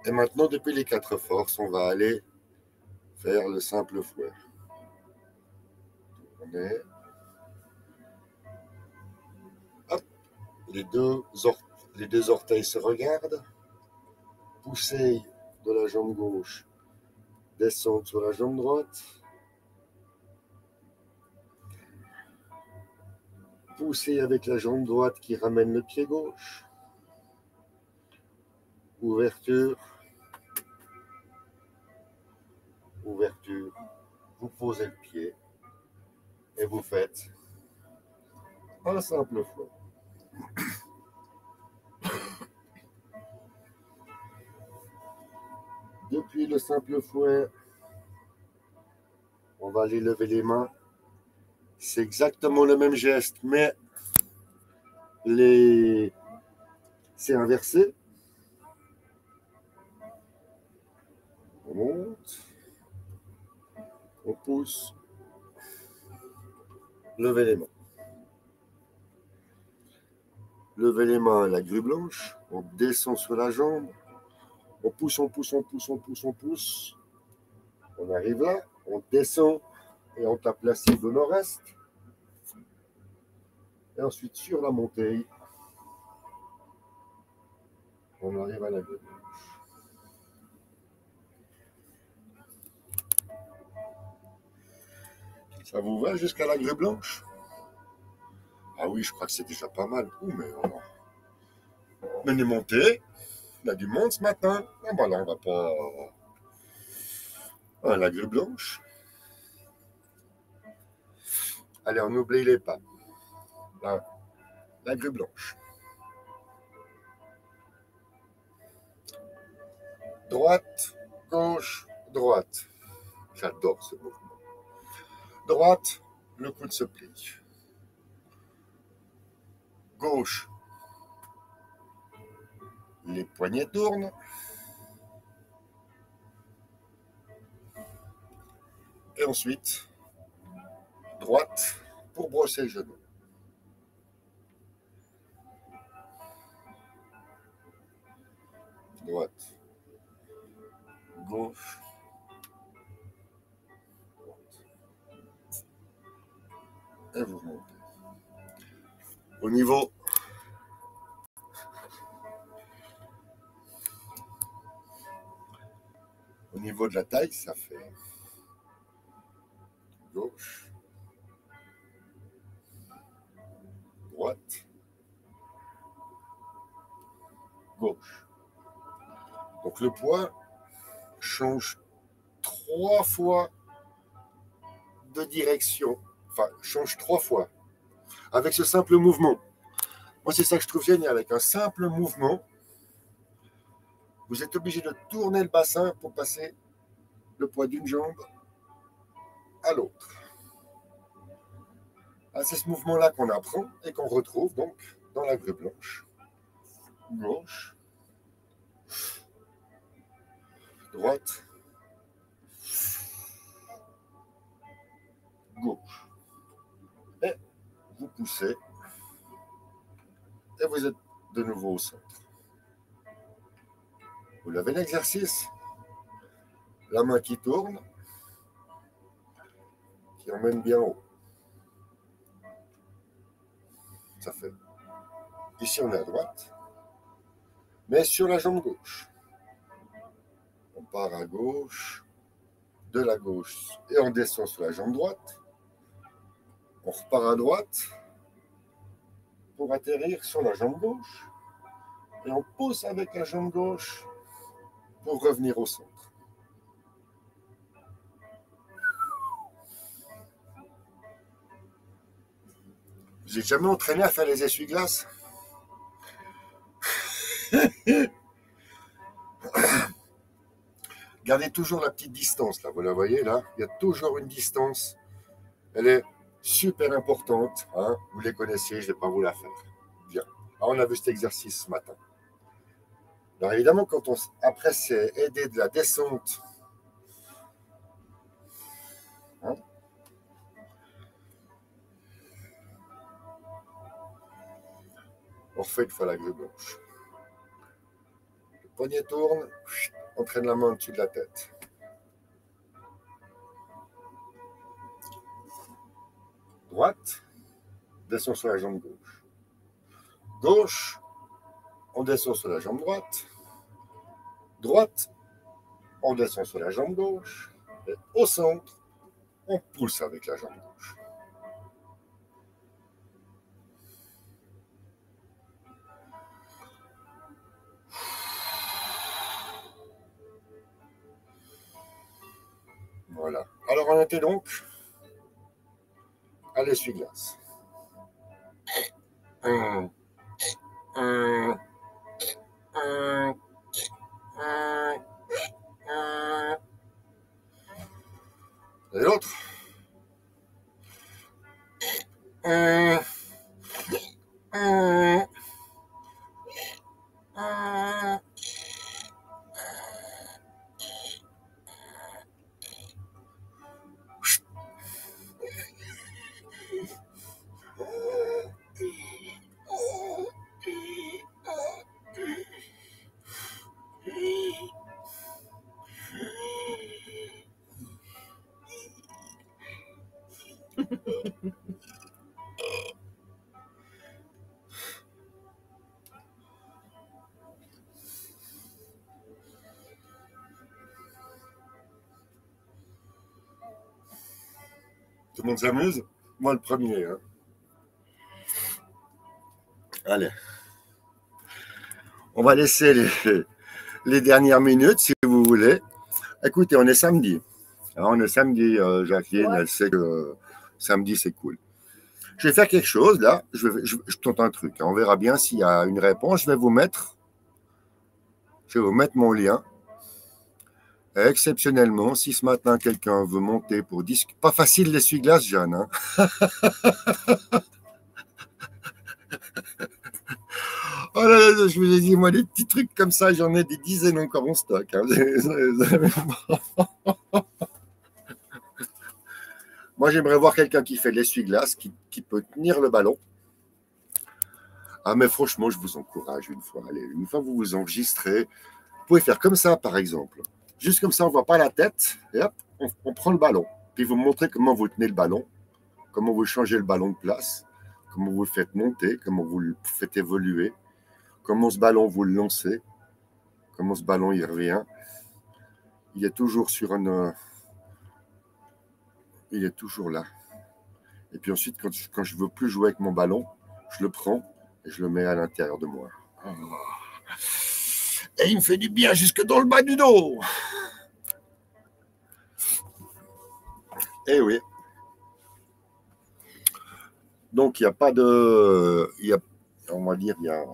Et maintenant, depuis les 4 forces, on va aller faire le simple fouet. Tournez. Hop. Les deux orteils se regardent. Poussez de la jambe gauche. Descendre sur la jambe droite. Poussez avec la jambe droite qui ramène le pied gauche. Ouverture. Ouverture. Vous posez le pied. Et vous faites un simple fouet. Depuis le simple fouet, on va aller lever les mains. C'est exactement le même geste, mais c'est inversé. On monte. On pousse. Levez les mains. Levez les mains à la grue blanche. On descend sur la jambe. On pousse, on pousse, on pousse, on pousse, on pousse. On arrive là. On descend et on tape la cible au nord-est. Et ensuite, sur la montée, on arrive à la grue blanche. Ça vous va jusqu'à la grue blanche? Ah oui, je crois que c'est déjà pas mal. Ouh, mais on est monté. Il y a du monde ce matin. Ah bah là, on va pas... Ah, la grue blanche. Allez, on n'oublie les pas. Là, la grue blanche. Droite, gauche, droite. J'adore ce mouvement. Droite, le coude se plie. Gauche, les poignets tournent. Et ensuite, droite pour brosser le genou. Droite, gauche, droite. Et vous remontez. Au niveau de la taille, ça fait gauche, droite, gauche. Donc le poids change 3 fois de direction, enfin change 3 fois avec ce simple mouvement. Moi c'est ça que je trouve génial, avec un simple mouvement, vous êtes obligé de tourner le bassin pour passer le poids d'une jambe à l'autre. C'est ce mouvement-là qu'on apprend et qu'on retrouve donc dans la grue blanche. Gauche, droite, gauche. Et vous poussez et vous êtes de nouveau au centre. Vous l'avez l'exercice. La main qui tourne, qui emmène bien haut. Ça fait. Ici, on est à droite, mais sur la jambe gauche. On part à gauche, de la gauche, et on descend sur la jambe droite. On repart à droite pour atterrir sur la jambe gauche. Et on pousse avec la jambe gauche pour revenir au centre. Vous n'êtes jamais entraîné à faire les essuie-glaces? Gardez toujours la petite distance, là. Vous la voyez, là? Il y a toujours une distance. Elle est super importante. Hein? Vous les connaissez, je ne vais pas vous la faire. Bien. Alors, on a vu cet exercice ce matin. Alors, évidemment, après, c'est aider de la descente. Hein? On refait une fois la grue blanche. Le poignet tourne, on traîne la main au-dessus de la tête. Droite, descend sur la jambe gauche. Gauche, on descend sur la jambe droite. Droite, on descend sur la jambe gauche. Et au centre, on pousse avec la jambe gauche. Voilà. Alors on était donc à l'essuie-glace. Et l'autre. le monde s'amuse. Moi, le premier. Hein. Allez. On va laisser les dernières minutes, si vous voulez. Écoutez, on est samedi. Alors, on est samedi, Jacqueline, Ouais. elle sait que samedi, c'est cool. Je vais faire quelque chose, là. Je tente un truc. On verra bien s'il y a une réponse. Je vais vous mettre mon lien. Et exceptionnellement, si ce matin, quelqu'un veut monter pour discuter... Pas facile l'essuie-glace, Jeanne. Hein. Oh là là, je vous ai dit, moi, des petits trucs comme ça, j'en ai des dizaines encore en stock. Hein. Moi, j'aimerais voir quelqu'un qui fait de l'essuie-glace, qui peut tenir le ballon. Ah, mais franchement, je vous encourage une fois. Allez, une fois, vous vous enregistrez. Vous pouvez faire comme ça, par exemple. Juste comme ça, on ne voit pas la tête. Et hop, on prend le ballon. Puis vous montrez comment vous tenez le ballon, comment vous changez le ballon de place, comment vous le faites monter, comment vous le faites évoluer, comment ce ballon vous le lancez, comment ce ballon il revient. Il est toujours sur un... il est toujours là. Et puis ensuite, quand je ne veux plus jouer avec mon ballon, je le prends et je le mets à l'intérieur de moi. Et il me fait du bien jusque dans le bas du dos. Eh oui. Donc, il n'y a pas de... on va dire, il n'y a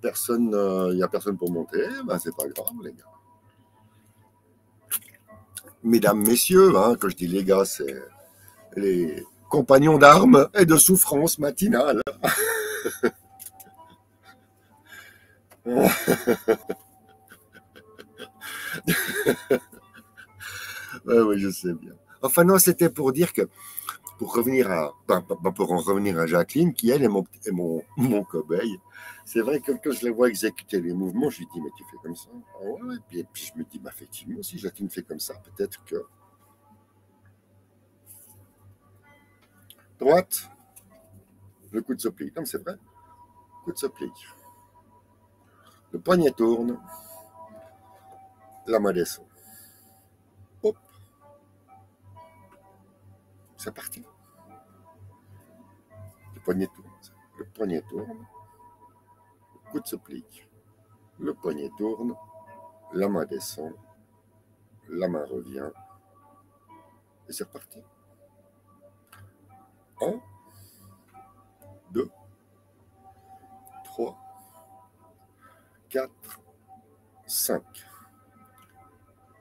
personne pour monter. Ben, c'est pas grave, les gars. Mesdames, messieurs, hein, quand je dis les gars, c'est les compagnons d'armes et de souffrance matinale. Oui, je sais bien. Enfin non, c'était pour dire que, pour en revenir à Jacqueline, qui elle est mon cobaye, c'est vrai que quand je la vois exécuter les mouvements, je lui dis, mais tu fais comme ça. Ah ouais, et puis je me dis, bah, effectivement, si Jacqueline fait comme ça, peut-être que... Droite, le coude se plie. Non, c'est vrai. Le coude se plie. Le poignet tourne. La main descend. Hop. C'est parti. Le poignet tourne. Le poignet tourne. Le coude se plie. Le poignet tourne. La main descend. La main revient. Et c'est reparti. 1, 2, 3, 4, 5.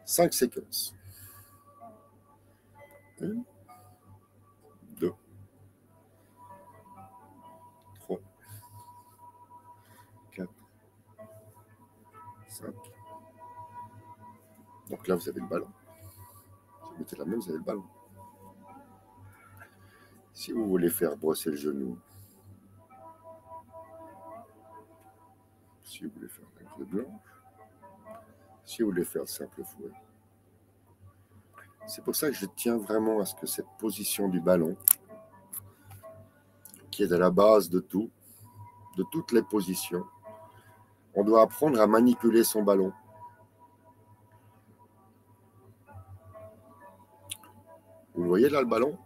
5 séquences. 1, 2, 3, 4, 5. Donc là, vous avez le ballon. Si vous mettez la main, vous avez le ballon. Si vous voulez faire brosser le genou, si vous voulez faire la clé blanche, si vous voulez faire le simple fouet. C'est pour ça que je tiens vraiment à ce que cette position du ballon, qui est à la base de tout, de toutes les positions, on doit apprendre à manipuler son ballon. Vous voyez là le ballon ?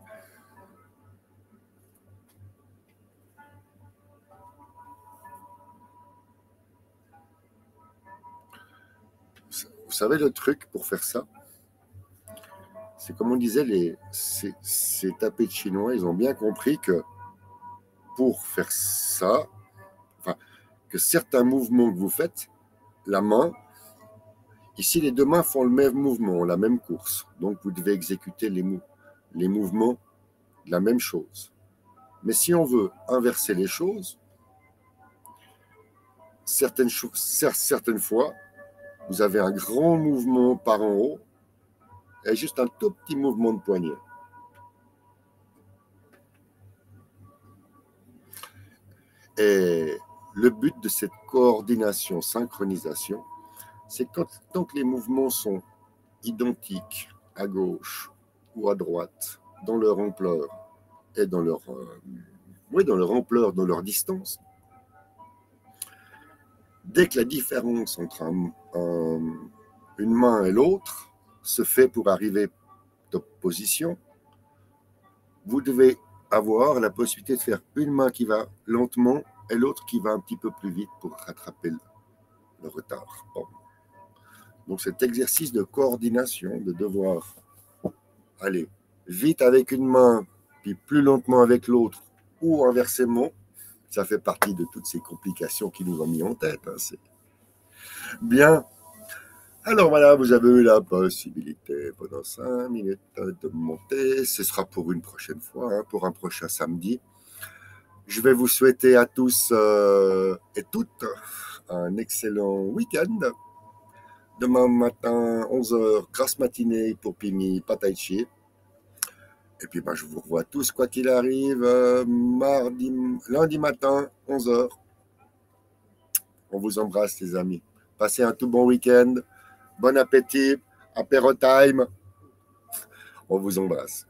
Vous savez le truc pour faire ça ? C'est comme on disait, ces tapés de chinois, ils ont bien compris que pour faire ça, enfin, que certains mouvements que vous faites, la main, ici les deux mains font le même mouvement, la même course. Donc vous devez exécuter les mouvements de la même chose. Mais si on veut inverser les choses, certaines fois, vous avez un grand mouvement par en haut et juste un tout petit mouvement de poignet. Et le but de cette coordination, synchronisation, c'est que tant que les mouvements sont identiques à gauche ou à droite, dans leur ampleur et dans leur ampleur, dans leur distance, dès que la différence entre une main et l'autre se fait pour arriver top position, vous devez avoir la possibilité de faire une main qui va lentement et l'autre qui va un petit peu plus vite pour rattraper le retard. Bon. Donc cet exercice de coordination, de devoir aller vite avec une main, puis plus lentement avec l'autre, ou inversement, ça fait partie de toutes ces complications qui nous ont mis en tête. Hein. C'est bien. Alors voilà, vous avez eu la possibilité pendant 5 minutes de monter. Ce sera pour une prochaine fois, hein, pour un prochain samedi. Je vais vous souhaiter à tous et toutes un excellent week-end. Demain matin, 11h, grasse matinée pour Pimi, pas tai chi. Et puis je vous revois tous, quoi qu'il arrive, lundi matin, 11h. On vous embrasse, les amis. Passez un tout bon week-end. Bon appétit. Apéro time. On vous embrasse.